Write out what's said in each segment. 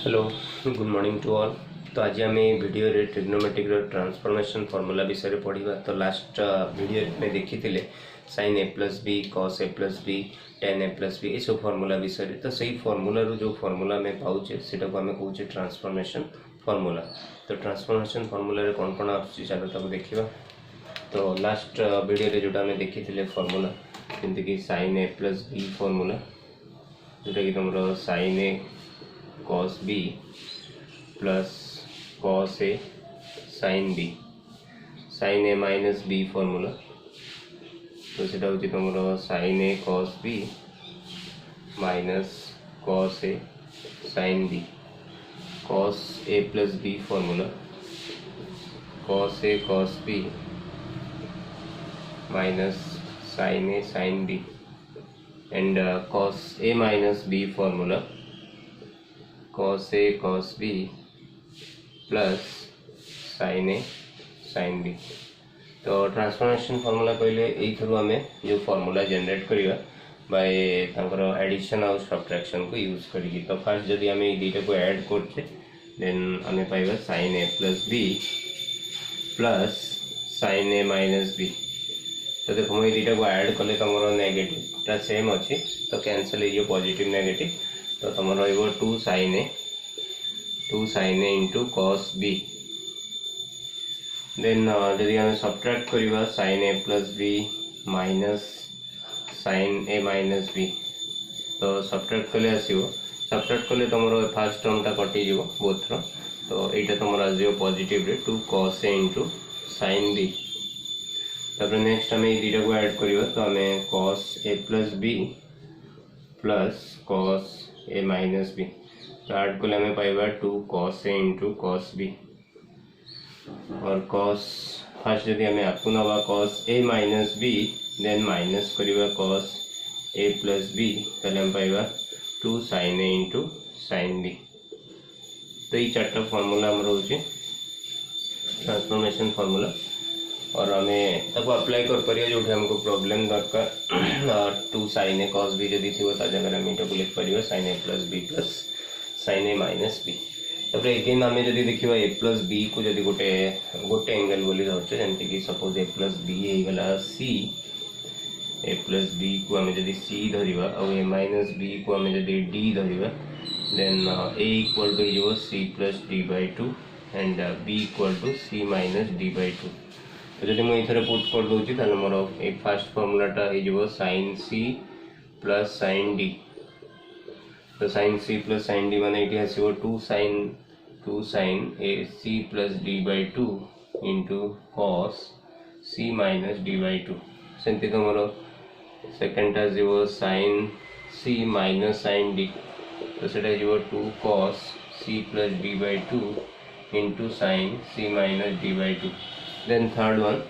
Hello good morning to all. तो आज आम वीडियो रे ट्रिग्नोमेट्रिक ट्रांसफॉर्मेशन फॉर्मूला विषय पढ़ा। तो लास्ट वीडियो में देखी sin a plus B cos a plus B tan a plus B ये फॉर्मूला विषय। तो सही फॉर्मूला जो फॉर्मूला में पाचे से आम कहे ट्रांसफॉर्मेशन फॉर्मूला। तो ट्रांसफॉर्मेशन फॉर्मूला कौन कौन आलो देखा। तो लास्ट वीडियो जोटा आम देखी फॉर्मूला जमीक sin a plus B formula जोटा कि तुम sin a cos b plus cos a sin b sin a minus b formula. तो सेटा हूँ तुम sin a cos b minus cos a sin b cos a plus b formula cos a cos b minus sin a sin b and cos a minus b formula cos a cos b plus sin a sin b। तो transformation formula कहले you आम जो formula generate करवा by addition और subtraction को use करी। तो fast जदि आम दुईटा को ऐड करते देन आम पाइबा sin a plus b plus sin a minus b। तो देखो मुझे दुईटा को ऐड कले तुम नेगेटिव सेम अच्छी तो कैंसल हो पॉजिटिव नेगेटिव। तो तुम रो 2 sin a into cos b then जदि आम सब्ट्रैक्ट करवा sin a plus b minus sin a minus b। तो सब्ट्रैक्ट कले आसो सब्ट्रैक्ट कले तुम फास्ट टर्म टा कटिज बोथर। तो यहाँ तुम आज पॉजिटिव रे 2 cos a into sin b। तापर नेक्स्ट आम दुईटा को ऐड करवा तो आम cos a plus b plus cos a minus b। तो ऐड कले आम पाइबा 2 cos a into cos b और cos फास्ट जदि आम आपको नवा cos a minus b then minus करवा cos a प्लस b ताले आम पाइबा 2 sin a into sin b। तो ये चार्टा फॉर्मूला आम रोचे ट्रांसफॉर्मेशन फॉर्मूला और आम तक अप्लाई कर जो हमको प्रॉब्लम दरकार 2 sin a cos b जदि थी जगह आम ये लिख पार sin a plus b plus sin a minus b। तापर एगेन आम जब देखा a प्लस b को जब गोटे गोटे एंगल बोली धरचे जमीक सपोज a प्लस b होगला c a प्लस b को आम जब c धरवा और a माइनस b को आम जब d धरवा then a equal to c plus d by 2 and b equal to c minus d by 2। तो जब मुझे पुट कर दूसरी मोर ए फास्ट फॉर्मूलाटा हो sin c plus sin d। तो sin c plus sin d मान ये आसो 2 sin a c plus d by 2 into cos c minus d by 2। सेमती तुम second sin c minus sin d। तो सेटा 2 cos c plus d by 2 into sin c minus d by 2। Then third one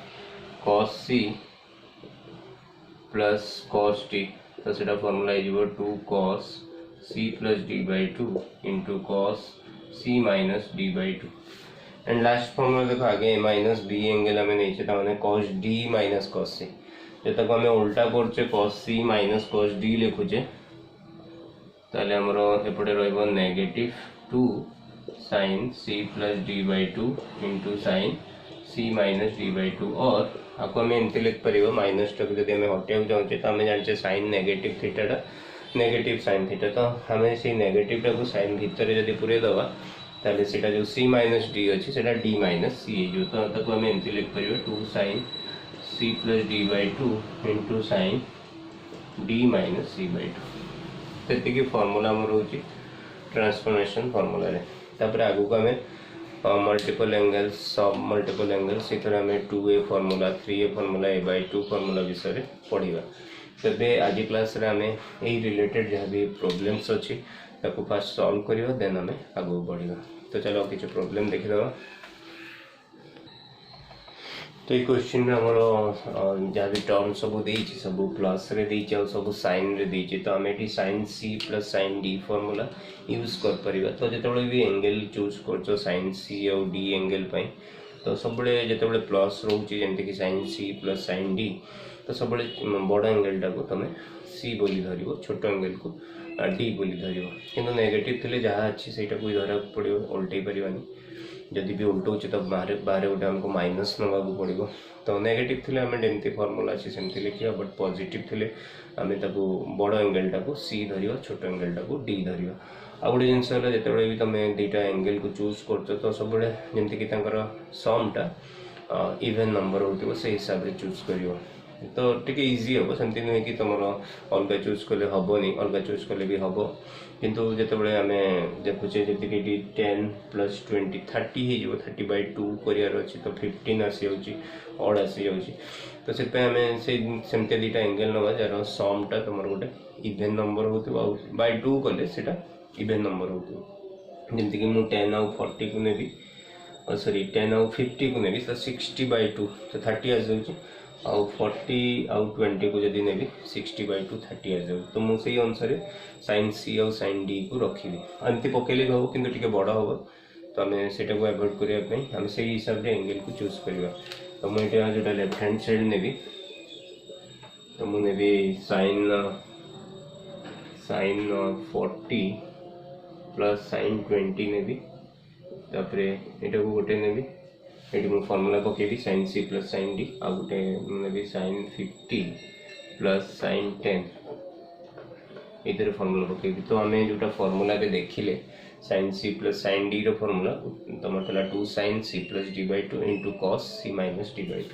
cos c plus cos d। तो सेटा formula 2 cos c plus d by 2 into cos c minus d by 2। And last formula देखो आगे minus b angle आम नहीं cos d minus cos c जो तक आम उल्टा करचे cos c minus cos d लिखुचे ताले हमर एपटे रहइबो negative 2 sin c plus d by 2 into sin c minus d by 2। और आपको आम एमती लिख पार माइनस टाक जब आम हटाई चाहूचे तो आम जाने sin नेगेटिव थीटाटा नेगेटिव sin थीटा। तो आम से नेगेटिव टाक sin भितर जब पूरे दवा ताले सेटा जो c माइनस d अच्छी से d माइनस c हो। तो ताको आम एमती लिख पार 2 sin c plus d by 2 into sin d minus c by 2। तो ये फॉर्मूला आम रोचे ट्रांसफॉर्मेशन फॉर्मूला रे। तापर आगु को आम मल्टीपल एंगल्स सब मल्टीपल एंगल्स से आम 2a formula 3a formula a by 2 formula विषय पढ़ा। तेरे आज क्लास रे आम यही रिलेटेड जहाँ भी प्रॉब्लम्स अच्छी ताको फास्ट सॉल्व करवा देन आम आगू बढ़ा। तो चलो किसी प्रॉब्लम देखीदे। तो ये क्वेश्चन आमर जहाँ भी टर्म सब देती सब प्लस रे देती और सब साइन रे देती। तो आम ये sin c plus sin d formula use कर परिबा। तो जो भी एंगल चूज कर sin c और d एंगल तो सब जो प्लस रोचे जमीक sin c plus sin d तो सब बड़ एंगल टाक तुम सी बोली धर छोट एंगल को डी बोली धर कि नेगेटिव थे जहाँ अच्छी से धरा पड़ो उल्टे पारानी जदि भी उल्टोचे तो बाहर बाहर गोटे आमको माइनस नवा पड़ो तो नेगेटिव थे आम एमती फर्मूला अच्छी सेमती लिखा बट पॉजिटिव थे आम बड़ एंगल टाक सी धर छोट एंगल टाक डी धर आ गोटे जिनस जो भी तुम दुईटा एंगल को चूज कर तो सब जमीक समटा इवेन नंबर हो से हिसाब से चूज कर तो टी इजी हम सेमती नुहे कि तुम अलग चूज कले हेनी अलग चूज कले भी हम किंतु जिते आम देखुचे जी 10 + 20 30 हो 30/2 करार अच्छी तो 15 आसी ऑड आसी जाऊँगी तो से सेमती दुईटा एंगल नवा जार समटा तुम गोटे इवेन नंबर हो 2 कले से इवेन नंबर हो जमीक मुझे 10 आउ 40 को नेबी सॉरी 10 आउ 50 को नेबी तो 60/2 तो 30 आ जाऊँगी आउ 40 आउ 20 को जब नेबी 60/2 30 आ जाऊँ तो मुझे अनुसार sin C आउ sin D को रखी एमती पकड़े भी हम कि बड़ हम तो आम से एवॉइड करने आम से हिसाब से एंगल को चूज करवा तो मुझे जो लेफ्ट हैंड साइड नेबी तो मुझे नेबी sin 40 प्लस sin 20 नेबी तापर यहाँ को गोटे नेबी ये मुझे फर्मूला पकेबी sin C + sin D आ गोटे नेबी sin 50 प्लस sin 10 ये फर्मूला पकेबी तो आम जो फर्मूला देखिले sin C + sin D रो फर्मूला तुम 2 sin C + D/2 into cos C - D/2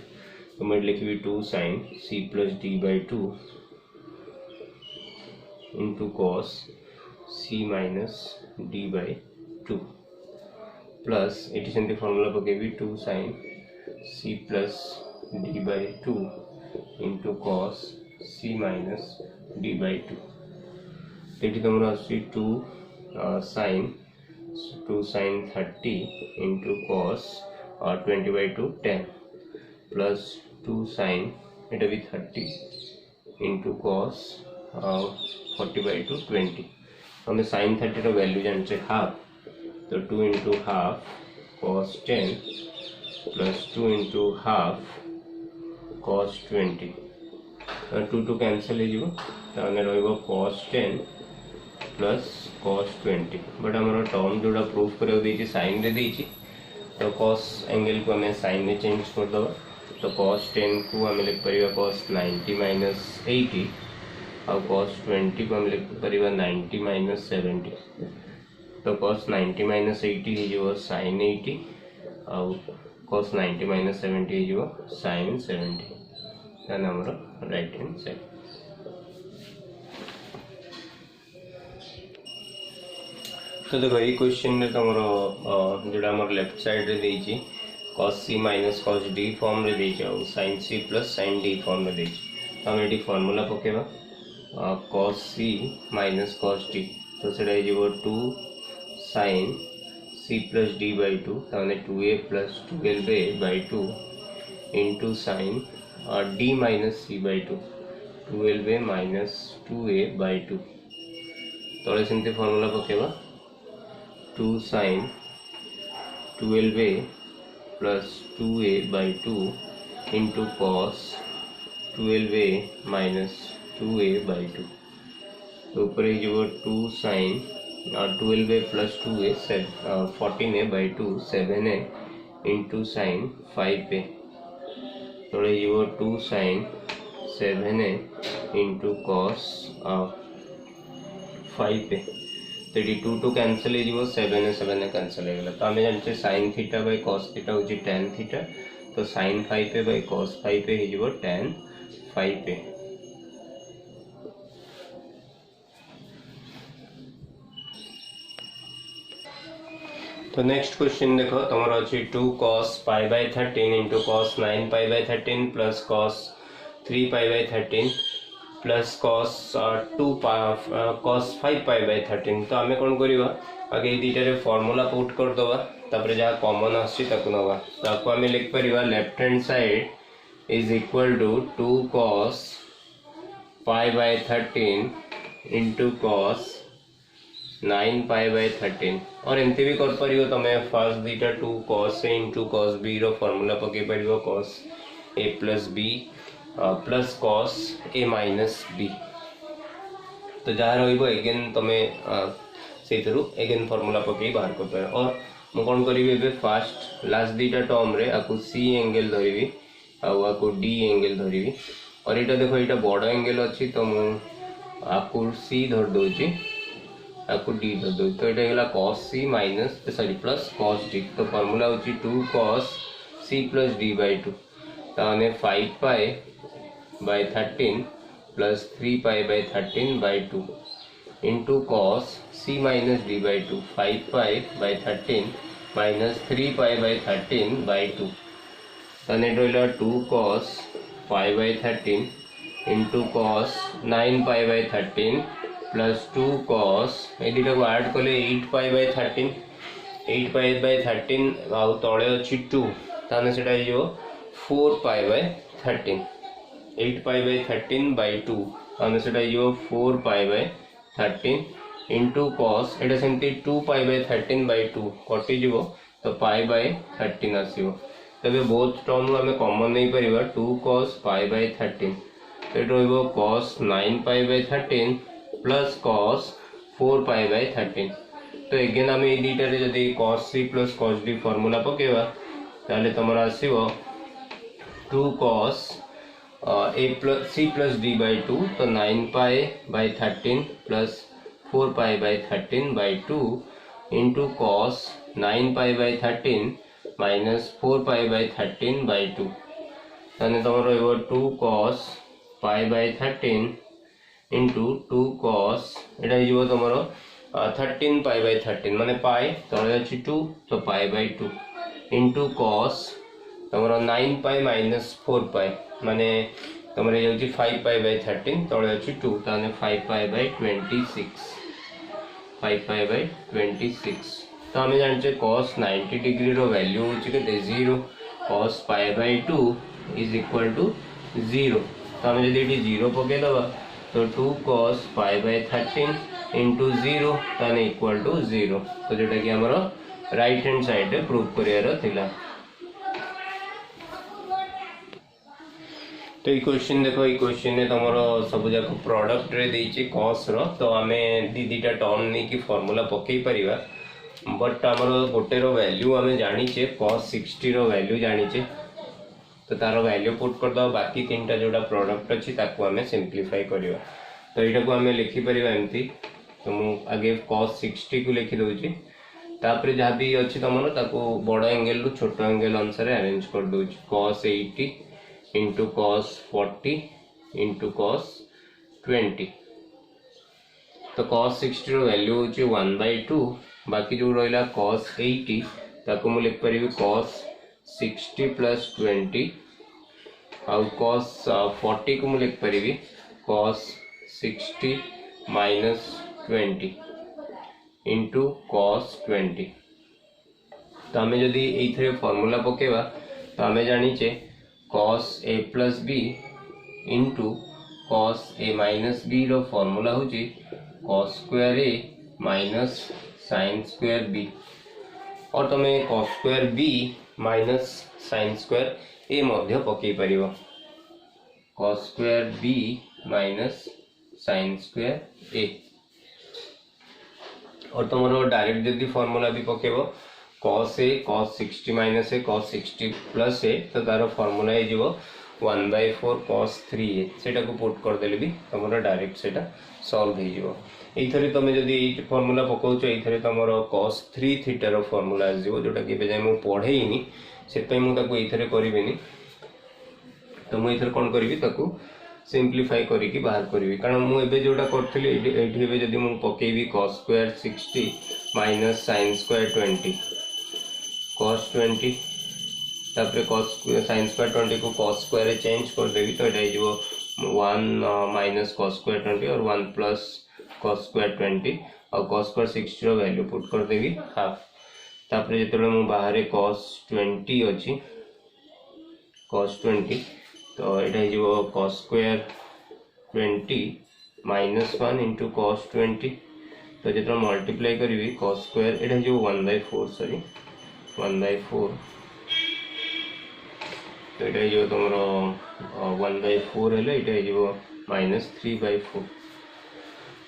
तो मैं लिखी 2 sin C + D/2 into cos C - D/2 plus ये सेमती फर्मूला पकेबी 2 sin C + D/2 into cos C - D/2 ये तुम आसी 2 sin 30 into cos 20/2 10 plus 2 sin ये भी 30 इंटू cos 40/2 20 हमें sin 30 रो वैल्यू जानते हाफ तो 2 into half cos 10 plus 2 into half cos 20 2 two cancel हो cos 10 प्लस cos 20 बट आम टर्म जोड़ा प्रूफ कर साइन रे देछि तो cos एंगल को आम साइन में चेंज करदे तो cos 10 को आम लिख पार cos 90 - 80 और cos 20 को आम लिख पार 90 - 70 तो cos 90 - 80 हो sin 80 और cos 90 - 70 हो sin 70 ताने हमर राइट हैंड साइड तो देखो ये क्वेश्चन में तुम जोड़ा आम लेफ्ट साइड रे देछि cos C - cos D form रे देछि और sin C + sin D form रे देछि तो हम eighty formula पकेबा cos C - cos D तो सेटा हो 2 sin C + D/2 ताने 2a + 12a/2 into sin D - C/2 12a - 2a/2 तले सेमती फार्मूला पकेबा 2 sin 12a + 2a/2 into cos 12a - 2a/2 तो ऊपर हो 2 sin 12a + 2a 14a/2 7a into sin 5a तले हो 2 sin 7a into cos 5a तो ये 2 टू कैंसल हो 7 कैंसल हो तो आम जानते sin θ / cos θ हूँ tan θ तो sin 5a / cos 5a हो tan 5a तो नेक्स्ट क्वेश्चन देखो तुम अच्छी 2 cos π/13 into cos 9 π/13 plus cos 3 π/13 plus cos cos 5 π/13 तो आम कौन करवा आगे दुईटार फॉर्मूला पुट करदे तापर जहाँ कॉमन आसको आम लिख पार left hand side is equal to 2 cos π/13 into cos 9 π/13 और एमती भी कर पार तुम फर्स्ट दुईटा 2 cos A into cos B रो फॉर्मूला पकई पार cos A + B plus cos A - B तो जहाँ रहिबो एगेन तमे से एगेन फॉर्मूला पकई बाहर कर पाए। और मु कौन करी फास्ट लास्ट दीटा टर्म रे आपको सी एंगल धरबी आपको डी एंगल धरबी। और यहाँ देखो यहाँ बड़ एंगल अच्छी तो मुझे सी धर दूची आपको डी धर दूँ। तो यहाँ cos C minus sorry plus cos D. तो फॉर्मूला होची 2 cos C plus D by 2 ताने 5 pi by 13 plus 3 pi by 13 by 2 into cos C minus D by 2 5 pi by 13 minus 3 pi by 13 by 2 ताने रहा 2 cos 5 by 13 into cos 9 pi by 13 plus 2 cos ये दुटा को add कले 8 पाई by 13 आउ तले अच्छी 2 ताने सेटा हो 4 pi by 13 8 pi by 13 by 2 ताने सेटा हो 4 पाई बाई 13 इंटू cos एटा सेमती 2 पाई बाई 13 बाई 2 कटि जीवो तो पाई बाई 13 आसीबो। तबे बोथ टर्म आम कॉमन नहीं पारिबा 2 cos पाई बाई 13 तो रहिबो cos 9 pi by 13 plus cos 4 pi by 13। तो एगेन आम दुईटार जदि cos C plus cos D formula पकेबा ताले तुम आसीबो 2 cos A plus C plus D by 2 तो 9 pi by 13 plus 4 pi by 13 by 2 into cos 9 pi by 13 minus 4 pi by 13 by 2 ताने तुम रहिबो 2 cos pi by 13 into 2 cos एटा हो तुम 13 पाई बाई 13 माने पाई तले अच्छी 2 तो पाई बाई 2 इंटू cos तुम 9 पाई माइनस 4 पाई माने तुम 5 पाई बाई 13 तले अच्छी 2 ताने 5 पाई बाई 26 5 पाई बाई 26। तो आम जाने cos 90 डिग्री रो वैल्यू होते 0 cos pi by 2 is equal to 0। तो आम जब 0 पकईदबा तो 2 cos पाई बाई 13 इंटू 0 ताने इक्वल टू 0। तो जोटा कि आमर राइट हैंड साइड रे प्रूव करियार। तो ये क्वेश्चन देखो ये क्वेश्चन ने तुम सब जाक प्रोडक्ट रे देइछि cos रो तो आम दीटा टर्म नहीं कि फॉर्मूला पकई परिबा बट आमर गोटे रो वैल्यू आम जानीचे cos 60 रो वैल्यू जानीचे तो तार वैल्यू पुट कर दो बाकी तीनटा जोड़ा प्रोडक्ट अच्छी ताकू आम सिंप्लीफाई करवा। तो यहाँ को आम लिखिपर एमती तो मु आगे cos 60 को लिखि दूची तापर जहाँ भी अच्छी तुम ताको बड़ एंगल रु छोट एंगल अनुसार अरेंज कर दूची cos 80 into cos 40 into cos 20। तो cos 60 रो वैल्यू होची 1/2 बाकी जो रहा cos 80 ताको मु लिख परिबी cos 60 प्लस 20 आउ cos 40 को मु लिख परिबी cos 60 माइनस 20 इंटू cos 20। तो आम जदि ये फॉर्मूला पकेबा तो आम जानीचे cos a plus B into cos a minus B रो फॉर्मूला होची cos square a minus sine square B और तुम cos square B minus sine square A मध्य पकई परिबो cos square B minus sine square A. और तुम direct जदि फॉर्मूला भी पकेबो cos a cos 60 minus a cos 60 plus a तो तार फॉर्मूला हो 1/4 cos 3a सेटा को पुट कर देले भी तुम डायरेक्ट सेटा सॉल्व हो जिवो। एथरे तुम जदि ये फॉर्मूला पकाउछ एथरे तुमर cos 3 थीटा रो फॉर्मूला आसीबो जोटा कि बेजाय मु पढेइनी से पय मु ताको एथरे करिवेनी। तो मु एथरे कोन करिवि ताको सिंप्लीफाई करिकि बाहर करिवि कारण मु एबे जोटा करथिले एठी एबे जदि मु पकेइबि cos square 60 minus sin square 20 cos 20 तापर cos sin स्क्वायर 20 को cos स्क्वायर चेंज कर देबी तो एटा हो 1 माइनस cos स्क्वायर 20 और 1 प्लस cos स्क्वायर 20 और cos स्क्वायर 60 रो वैल्यू पुट कर देबी हाफ। तापर जेतले मु बाहर cos 20 अछि cos 20 तो एटा हो cos square 20 minus 1 into cos 20 तो जो मल्टीप्लाई करी cos स्क्वायर एटा हो 1/4 सॉरी 1/4 तो ये जो तुम 1/4 है माइनस 3/4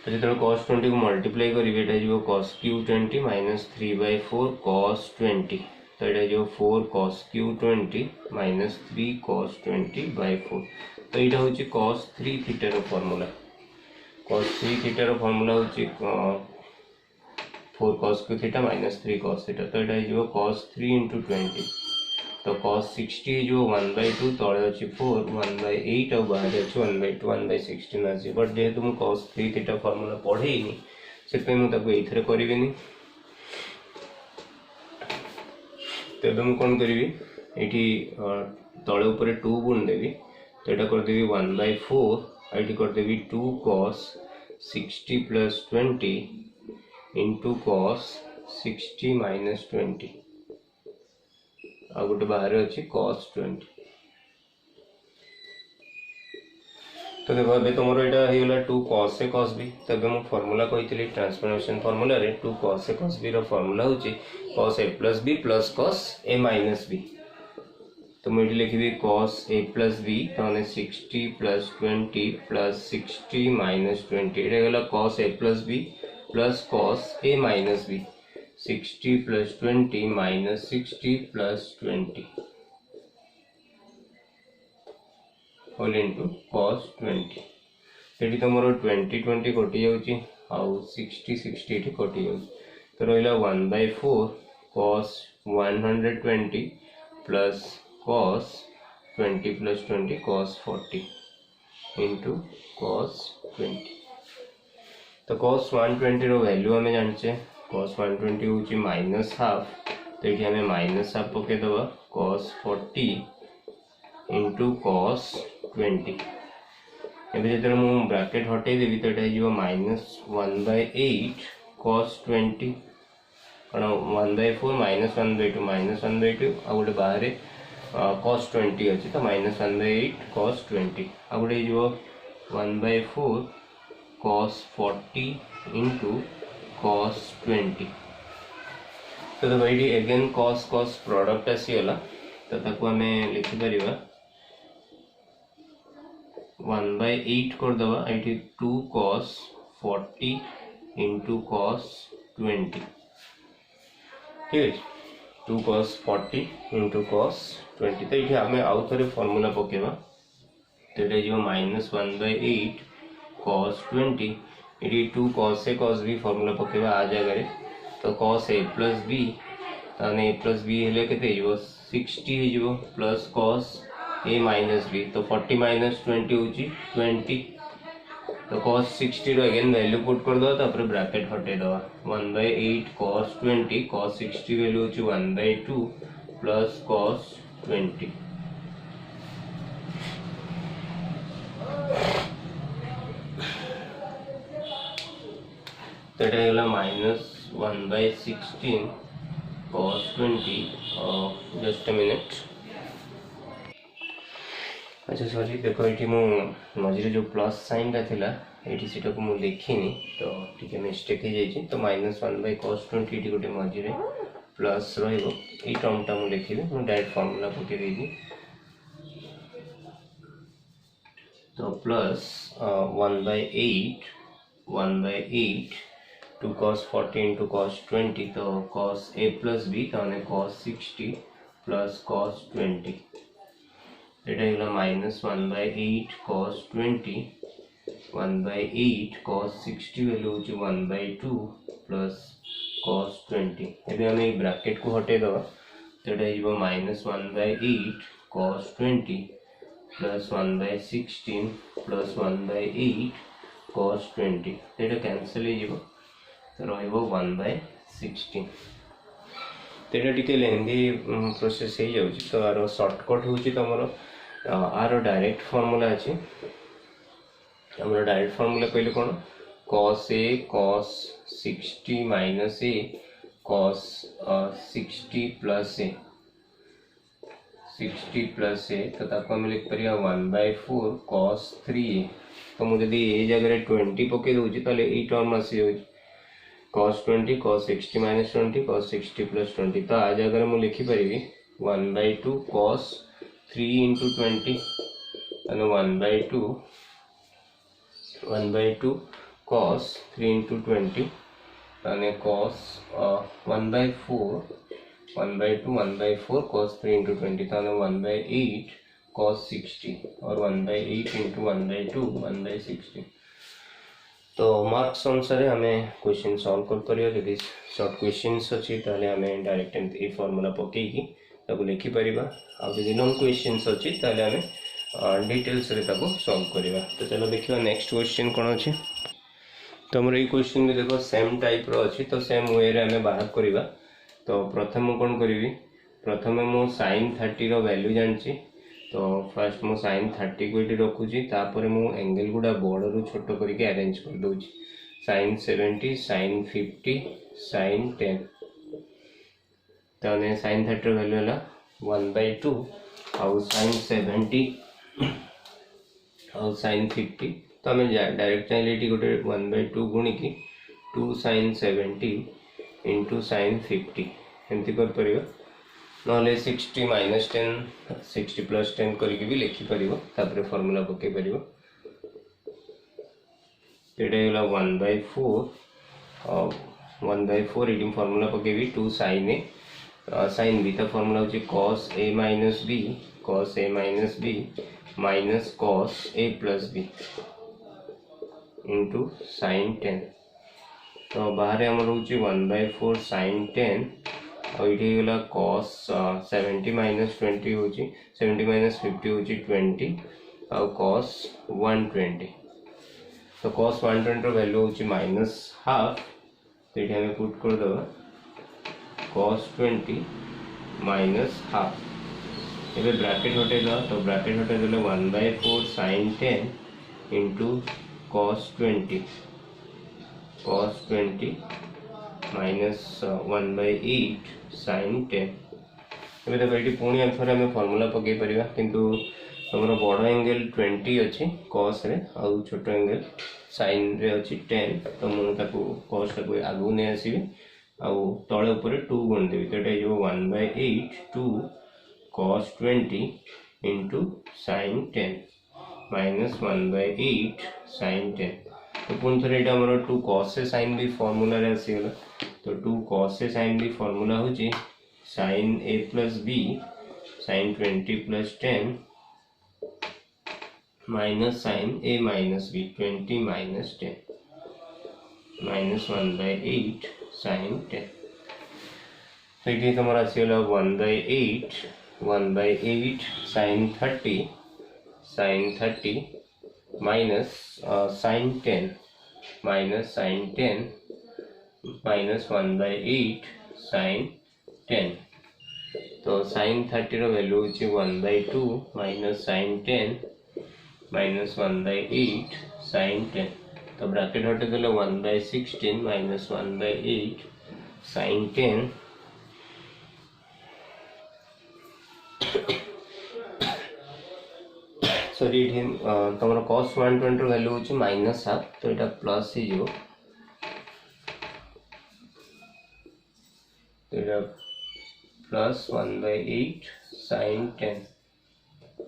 तो जो cos 20 को मल्टीप्लाई करेंगे जो cos क्यू 20 माइनस 3/4 cos 20 तो ये जो 4 cos क्यू 20 माइनस 3 cos 20/4 तो यहाँ हूँ cos 3 थीटा रो फॉर्मूला cos 3 थीटा रो फॉर्मूला हूँ 4 cos Q theta minus 3 cos theta तो यहाँ जो cos 3 × 20 तो cos 60 जो 1/2 तले अच्छी 4 1/8 और बाहर अच्छी 1/2 1/16 अच्छी बट जेहेतु मुझे cos 3 थीटा फॉर्मूला पढ़ेनी से मुझे ये करी तेज मुझे कौन करी ये तले उपर 2 गुण देवी तो यहाँ करदेवी 1/4 ये करदेवी 2 cos 60 + 20 × cos 60 - 20 आ गोटे बाहर अच्छी cos 20 तो देखो अभी तुम यहाँ 2 cos a cos b तो मुझे फॉर्मूला कही ट्रांसफॉर्मेशन फॉर्मूला रे 2 cos a cos b रो फॉर्मूला होची cos a + b + cos a - b तो मुझे लिखी cos a + b तो 60 + 20 + 60 - 20 ये गला cos a + b + cos a - b 60 + 20 - 60 + 20 whole into cos 20 ये तुम 20 20 कटि जाऊँगी आउ 60 60 ये कटि जाऊँ तो रहा 1/4 cos 120 + cos 20 + 20 cos 40 into cos 20 तो cos 120 रो वैल्यू आम जाने cos 120 हूँ -½ तो ये आम -½ पकईदे cos 40 इंटू cos 20 एवं जो मुझे ब्राकेट हटेदेवी तो यहाँ -1/8 cos 20 कौन 1/4 -1/2 -1/2 आ गए बाहर cos 20 अच्छी तो -1/8 cos 20 आ गए जो 1/4 cos 40 इंटू cos 20 तो देखो ये अगेन cos cos प्रोडक्ट आसीगला तो ताको आम लिखिपर 1/8 करदे ये 2 cos 40 इंटू cos 20 ठीक है 2 cos 40 इंटू cos 20 तो ये आम आउ थे फॉर्मूला पकेबा तो ये जो -1/8 cos 20 ये 2 cos a cos b formula पकेबा आ जगह तो cos a + b ताने a + b हेले केते हो 60 हो प्लस cos a - b तो 40 - 20 होची 20 तो cos 60 रो अगेन वैल्यू पुट कर दो तापर ब्रैकेट हटे दवा 1/8 cos 20 cos 60 वैल्यू होची 1/2 प्लस cos 20 तो ये गला -1/16 cos 20 जस्ट अ मिनट अच्छा सॉरी देखो ये मझे जो प्लस साइन टा थिला ये सीटा को मुझे लिखिनी तो टी मिस्टेक हो जाए तो -1/cos 20 ये गोटे मझे प्लस रही टर्मटा मुझे लिखी मुझे डायरेक्ट फॉर्मूला पकई देगी तो प्लस 1/8 2 cos 40 इंटू cos 20 तो cos a + b तो cos 60 प्लस cos 20 ये -1/8 cos 20 1/8 cos 60 वैल्यू होची 1/2 प्लस cos 20 एबे हम ये ब्रैकेट को हटे दवा तो ये -1/8 cos 20 प्लस 1/16 प्लस 1/8 cos 20 ये कैंसिल हो रहिबो 1/16 तो ये टिके लेंदी प्रोसेस हो जाउची तो आरो शॉर्टकट होची तमरो आरो डायरेक्ट फार्मूला अछि हमरो डायरेक्ट फार्मूला कहले कोन cos a cos 60 - a cos 60 + a 60 + a तो ताको हम लिख परिया 1/4 cos 3a तो मुझे यदि ये जगह 20 पके दोची ताले ई टर्म आसी जाउची cos 20 cos 60 - 20 cos 60 + 20 तो आ जगह मुझे लिखि परिबी 1/2 cos 3 × 20 and 1/2 cos 3 into 20 ताने cos 1/4 1/2 1/4 cos 3 into 20 ताने 1/8 cos 60 और 1/8 into 1/2 1/60। तो मार्क्स अनुसार हमें क्वेश्चन सॉल्व कर परिया जदि शॉर्ट क्वेश्चंस अच्छी ताले हमें डायरेक्ट ए फॉर्मूला पकेकी ताको लिखि परिबा आ जदि लॉन्ग क्वेश्चंस अच्छी ताले हमें डिटेल्स रे ताको सॉल्व करिबा। तो चलो देखियो नेक्स्ट क्वेश्चन कोन अछि। तो हमर ए क्वेश्चन में देखो सेम टाइप रो अछि तो सेम वे रे हमें बाहर करिबा। तो प्रथम मु कोन करिवि प्रथम मु sin 30 रो वैल्यू जानछि। तो फर्स्ट मु sin 30 को इटी रखुची तापर मु एंगल गुडा बड़ रु छोट करके अरेंज कर दोची sin 70 sin 50 sin 10 ताने sin 30 रो वैल्यू हला 1/2 और sin 70 और sin 50 तो हमें डायरेक्ट चाहे इटी गोटे 1/2 गुणी की 2 sin 70 into sin 50 एमती कर परिबा नॉले 60 minus 10 60 plus 10 करके भी लिखि परिबो तापर फार्मूला पके परिबो। एटा होला 1/4 और 1/4 इडी फार्मूला पके भी 2 sin a sin b ता फार्मूला होची cos a minus b minus cos a plus b into sin 10। तो बाहर हमर होची 1/4 sin 10 और ये गला cos 70 minus 20 होची 70 minus 50 होची 20 और cos 120। तो cos 120 रो वैल्यू होची माइनस हाफ तो ये हमें पुट कर दबा cos 20 माइनस हाफ ये ब्रैकेट हटे दा तो ब्रैकेट हटे देले 1/4 sin 10 into cos 20 minus 1/8 sin 10। ଏବେ ଦେଖ ଏଠି ପୁଣି ଥରେ ଆମେ ଫର୍ମୁଲା ପକେଇ ପାରିବା କିନ୍ତୁ ଆମର ବଡ଼ ଏଙ୍ଗେଲ 20 ଅଛି cos ରେ ଆଉ ଛୋଟ ଏଙ୍ଗେଲ sin ରେ ଅଛି 10 ତ ମୁଁ ତାକୁ cos ଟାକୁ ଆଗକୁ ନେଇ ଆସିବି ଆଉ ତଳେ ଉପରେ 2 ଗୁଣ ଦେବି ତ ଏଟା ହେଇଯିବ 1/8 2 cos 20 into sin 10 minus 1/8 sin 10। तो पुणी थोड़े एटा हमर 2 cos से sin भी फार्मूला रे आसी गला तो 2 cos से sin भी फार्मूला होची sin a plus b sin 20 plus 10 minus sin a minus b 20 minus 10 minus 1/8 sin 10। तो ये तुम्हारा आसी गला 1/8 sin 30 minus sin 10 minus 1/8 sin 10। तो sin 30 रो वैल्यू होची 1/2 minus sin 10 minus 1/8 sin 10। तो ब्रैकेट हटे देले 1/16 minus 1/8 sin 10 सॉरी तुम cos 120 वैल्यू होची माइनस हाफ तो एटा प्लस ही जीवो एटा प्लस 1/8 sin 10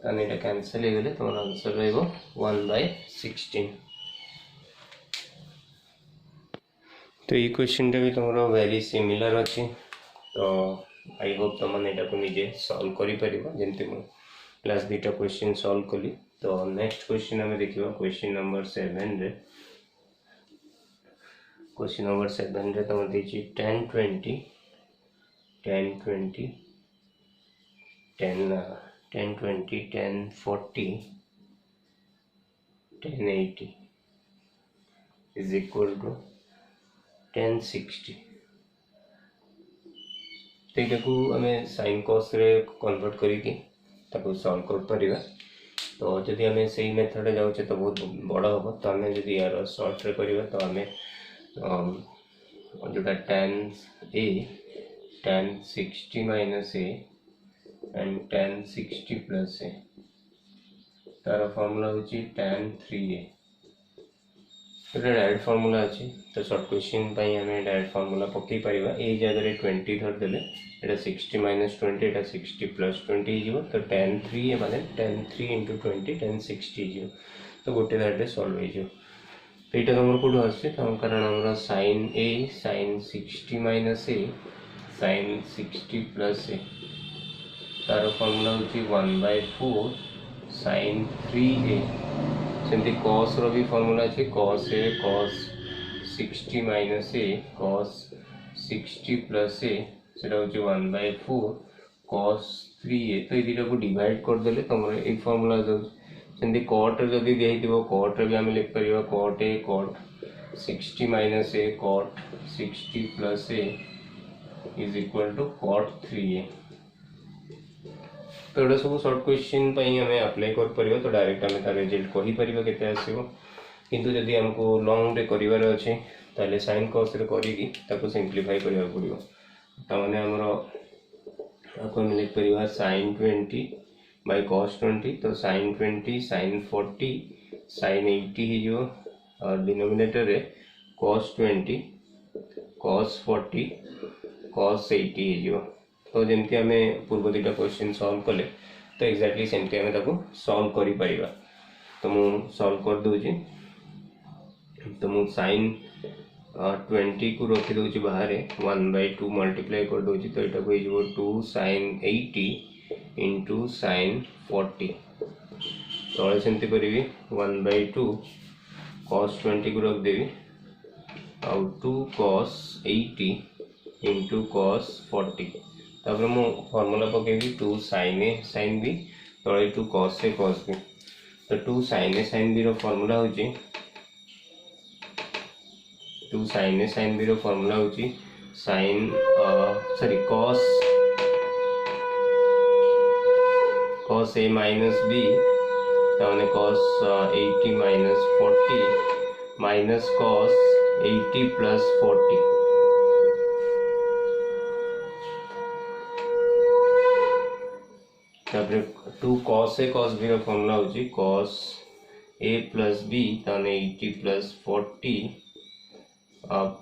ताने एटा कैंसिल हो गले तुम आंसर रहइबो 1/16। तो ये क्वेश्चन टा भी तुमरो वेरी सिमिलर अछि तो आई होप तुम एटा को निजे सॉल्व करि परिबो जेंति मु क्लास बीटा क्वेश्चन सॉल्व कली। तो नेक्स्ट क्वेश्चन हमें देखिबा क्वेश्चन नंबर 7 रे क्वेश्चन नंबर 7 रे तुम देछि 10 20 10 20 10 10 20 10 40 10 80 is equal to 10 60। तो को हमें sin cos रे कन्वर्ट करिके ताको सॉल्व कर परिबा। तो जदि हमें सही मेथड जाउचे तो बहुत बड़ा होबो तो हमें जदि यार शॉर्ट रे करिबा तो हमें जोटा tan a tan 60 minus a and tan 60 plus a तार फार्मूला होची tan 3a तो डायरेक्ट फार्मूला अछि। तो शॉर्ट क्वेश्चन पई हमें डायरेक्ट फार्मूला पकई परिबा ए जगह रे 20 धर देले एटा 60 minus 20 एटा 60 plus 20 जीवो तो tan 3a माने tan 3 into 20 tan 60 जीवो तो गोटे धारे सॉल्व हो जीवो। तो यहाँ तुम कौट आस कारण आम sin a sin 60 minus A sin 60 plus A तार फॉर्मूला हूँ 1/4 sin 3a सेमती cos रो भी फॉर्मूला अच्छे cos a cos 60 minus A cos 60 plus A सेटा हूँ 1/4 cos 3a तो ये को डिवाइड करदे तुम ये फॉर्मूला सेमती cot जदि दिखाई cot रे भी आम लिख पार cot a cot 60 minus A cot 60 plus A is equal to cot 3a तो ये सब सर्ट क्वेश्चन आम अप्लाई कर तो डायरेक्ट आम तार रिजल्ट कहीपर के आसो किंतु जदि आमको लॉन्ग रे करार अच्छे ताले साइन कॉस रे करी सिंप्लीफाई करा पड़ो तमाने आमर आम लिख पार sin 20 बाय cos 20 तो sin 20 sin 40 sin 80 हो और डिनोमिनेटर रे cos 20 cos 40 cos 80 हो तो जमती आम पूर्व दुटा क्वेश्चन सॉल्व कले तो एक्जाक्टली सेमती आम सॉल्व करि परिबा तो मु सॉल्व कर दूची तो मु sin 20 को रखी दूची बाहर 1/2 मल्टीप्लाई कर दूची तो यहाँ को 2 sin 80 इंटू sin 40 तले सेमती करी 1/2 cos 20 को रखदेवी आउ 2 cos 80 इंटू cos 40 तापर मु formula पकेबी 2 sin a sin b तले 2 cos a cos b तो 2 sin a sin b रो फॉर्मूला होची 2 sin a sin b रो फॉर्मूला होची sin cos a minus b ताने cos 80 minus 40 minus cos 80 plus 40 तापर 2 cos a cos b रो formula होची cos a plus b ताने 80 plus 40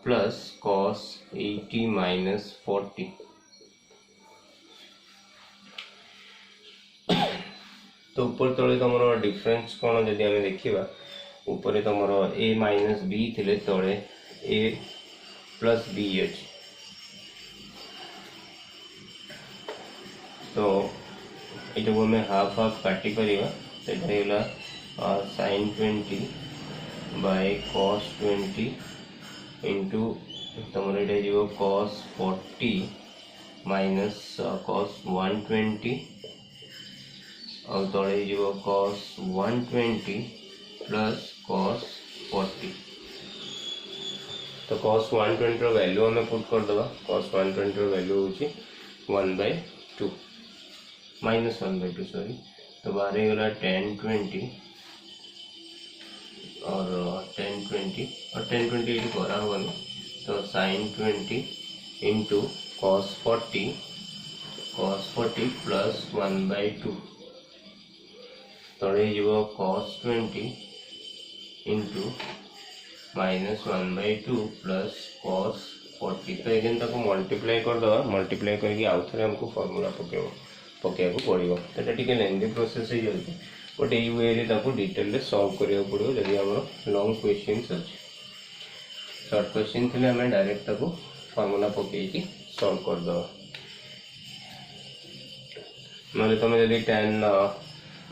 प्लस cos 80 minus 40 तो ऊपर तले तुम डिफरेंस कौन जदि आम देखा ऊपर तुम a माइनस b थे तले a प्लस b अच्छे तो ये आम हाफ हाफ काटी पारा sin 20 बाय cos 20 इंटू तुम ये cos 40 माइनस cos 120 और तले cos 120 प्लस cos 40 तो cos 120 रो वैल्यू हमें पुट कर दबा cos 120 रो वैल्यू होची 1/2 माइनस 1/2 सॉरी तो बाहर गला 1020 और 1020 और 1020 ये करा होगा तो sin 20 इंटू cos 40 प्लस 1/2 तले cos 20 into minus 1/2 plus cos 40 तो ये मल्टीप्लाई कर दवा मल्टीप्लाई करके आउ थे हमको फॉर्मूला पकेबा पड़ो तो ये टी लेंदी प्रोसेस हो जाए बट ये वे डिटेल सॉल्व करा पड़ो जदि आम लॉन्ग क्वेश्चन अच्छे शॉर्ट क्वेश्चन थे आम डायरेक्ट फॉर्मूला पकईकि सॉल्व करदे ना तुम जब tan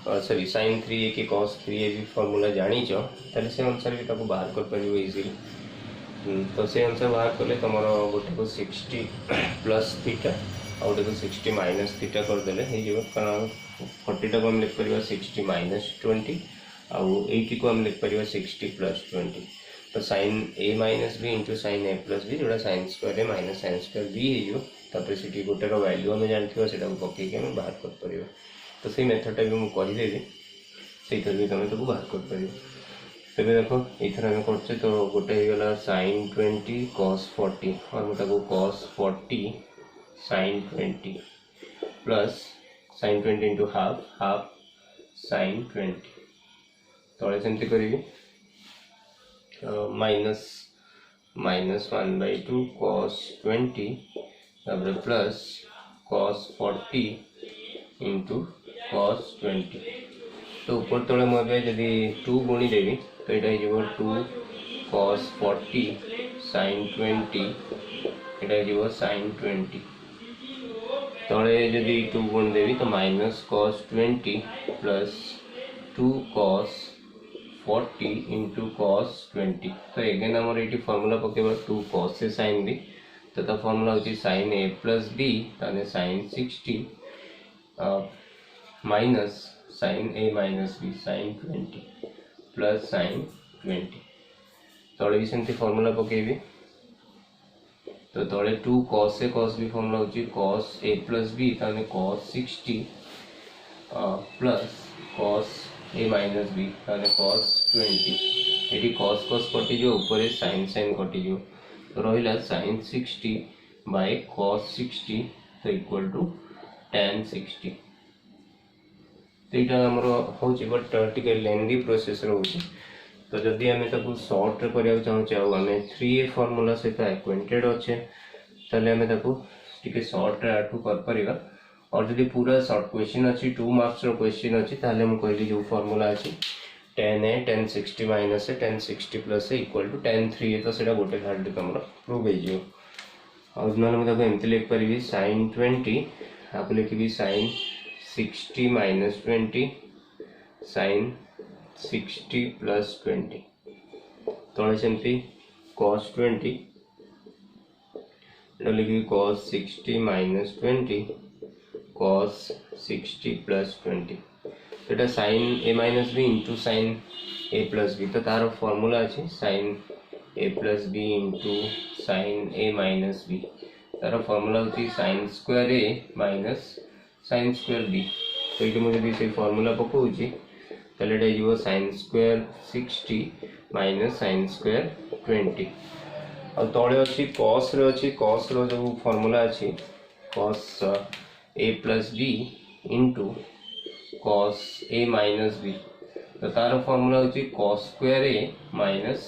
सॉरी sin 3a कि cos 3a भी फॉर्मूला जानीच ताले से अनुसार भी बाहर कर पार इजिली तो से अनुसार बाहर कले तुम गोटे को 60 प्लस थीटा और गोटे को 60 माइनस थीटा करदे कारण 40 टाक आम लिख पार 60 माइनस 20 आउ 80 को आम लिख पार 60 प्लस 20 तो sin a minus b into sin a plus b जोड़ा sin square a minus sin square b hopper से गोटे वैल्यू आम जानते हैं पकईकि आम बाहर कर पार तो से मेथडटा भी मुझे कहीदेवी से भी तुम बाहर कर पार तेज देख इथर आम कर तो गोटे गला sin 20 cos 40 और मुझे cos 40 sin 20 plus sin 20 into half half sin 20 तले सेमती करी minus 1/2 cos 20 plus cos 40 into cos 20 तो ऊपर तले मुझे जदि 2 गुणी देवी तो यहाँ 2 cos 40 sin 20 এটা जीव sin 20 तले जदि 2 गुण देवी तो minus cos 20 plus 2 cos 40 into cos 20 तो एगेन आमर ये फॉर्मूला पकेबा 2 cos से sin b तो ता फॉर्मूला होची sin a प्लस b ताने sin 60 minus sin a minus b sin 20 plus sin 20 तले भी सेमती फॉर्मूला पकेबी तो तले 2 cos से cos b फॉर्मूला होची cos a प्लस b ताने cos 60 plus cos a minus b ताने cos 20 एटी cos cos कटि जो ऊपर sin sin कटि जो तो रहिला sin 60 बाय cos 60 तो इक्वल टू tan 60 तो इटा हमरो होची बट टिके लेंदी प्रोसेस रहउची तो जदि आम ताको शॉर्ट करिया चाहूचे आम 3a फॉर्मूला सहित एक्वेंटेड अच्छे ताले आम ताको टिके शॉर्ट आठू कर परिबा और जदि पूरा शॉर्ट क्वेश्चन अच्छी 2 मार्क्स रो क्वेश्चन अच्छी ताले हम कहली जो फॉर्मूला अच्छी tan a tan 60 minus a tan 60 plus a equal to tan 3a तो सेटा गोटे खाली हमर प्रूव हे जियो और नले हम ताको एमती लिख परिबी sin 20 आप लिखबी sin 60 माइनस 20 sin 60 प्लस 20 तले सेमती cos 20 लिखी cos 60 माइनस 20 cos 60 प्लस 20 तो sin a minus b into sin a plus b तो तार फॉर्मूला अच्छे sin a plus b into sin a minus b तार फॉर्मूला होती sin square a minus sin square b तो ये मुझे से फॉर्मूला पकाऊँगी तले एटा जीव sin square 60 minus sin square 20 और तले अच्छी cos रे अच्छी cos रो जो फॉर्मूला अच्छी cos a plus b into cos a minus b तो तार फॉर्मूला होची cos square a minus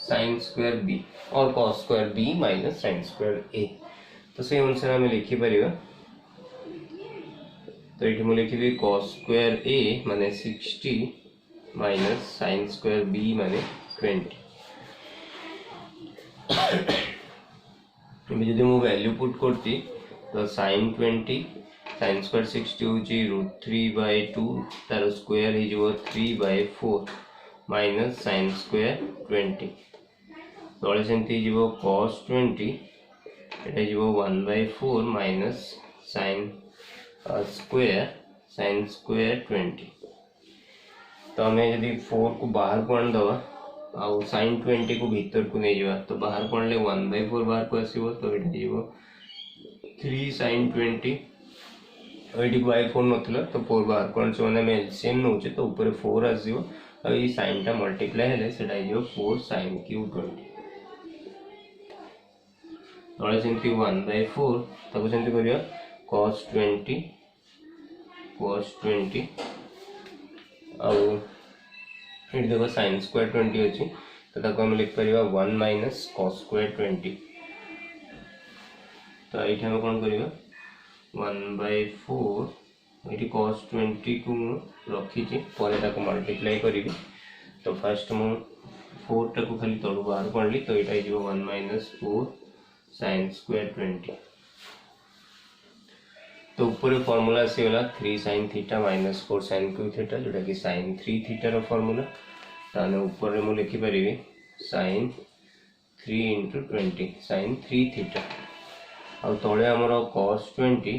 sin square b और cos square b minus sin square a तो से अनुसार आम लिखि परिबा तो ये मुझे लिखी cos स्क्वायर a माने 60 माइनस sin स्क्वायर b माने 20 अभी जब मु वैल्यू पुट करती तो sin 20 sin स्क्वायर 60 होची √3/2 तार स्क्वायर हे जो 3/4 माइनस sin स्क्वायर 20 तळे सेंती जीवो cos 20 एटा जीवो 1/4 minus sin square sin square 20 तो हमें यदि 4 को बाहर को आन दवा आउ sin 20 को भीतर को नहीं जावा तो बाहर को आनले 1/4 बाहर को आसीबो तो एटा जीवो 3 sin 20 एटी को i4 नथला तो 4 बाहर को आनसे माने मैं एलसीएम नउचे तो ऊपर 4 आसीबो आ ई sin टा मल्टीप्लाई हेले सेटा जीवो 4 sin क्यूब 20 तळे सेंती 1/4 तको सेंती करिया cos 20 और फिर देखो sin स्क्वायर 20 अच्छी तो ताको हम लिख परिबा 1 माइनस cos स्क्वायर 20 तो ये हम कौन करिबा 1/4 ये cos 20 को रखी छी परे ताको मल्टीप्लाई करिबी तो फर्स्ट मु 4 टाको खाली तळु बाहर करली तो एटा जीवो 1 माइनस 4 sin स्क्वायर 20 तो ऊपर फॉर्मूला से वाला 3 sin theta minus 4 sin Q theta जोटा कि sin 3 थीटा रो फॉर्मूला ताने ऊपर मु लिखि परिबे sin 3 into 20 sin 3 थीटा और तळे हमरो cos 20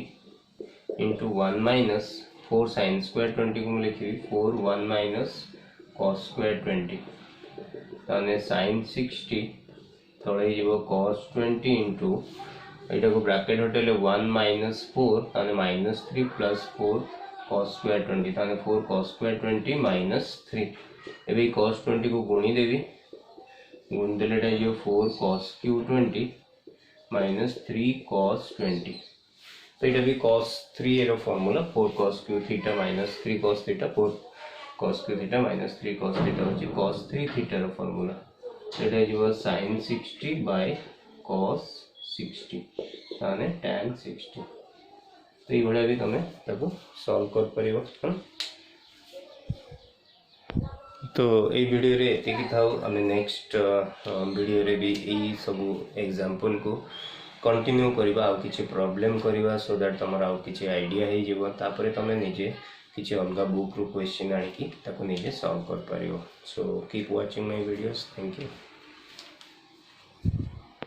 into 1 minus 4 sin square 20 को मु लिखि 4 1 minus cos स्क्वायर 20 ताने sin 60 तळे जीवो cos 20 into एटा को ब्रैकेट हटेले 1 माइनस 4 ताने माइनस 3 प्लस 4 cos स्क्वायर 20 ताने 4 cos स्क्वायर 20 माइनस 3 एबे cos 20 को गुणी देवी गुण देले एटा जो 4 cos क्यूब 20 माइनस 3 cos 20 तो एटा भी cos 3 रो formula 4 cos cube theta minus 3 cos theta 4 cos cube theta minus 3 cos theta होची cos 3 थीटा रो फार्मूला एटा जो sin 60 बाय cos 60 ताने tan 60 तो ये भले भी तमे ताको सॉल्व कर परिबो। तो ये वीडियो रे एतिकी थाउ आम नेक्स्ट वीडियो रे भी यही सब एग्जांपल को कंटिन्यू करवा आउ किछि प्रॉब्लम करवा सो दैट तुम आउ किछि आइडिया हो जिवो तापरे तमे निजे किछि अलगा बुक रू क्वेश्चन आनिकी ताको निजे सॉल्व कर पारियो so keep watching my videos thank you.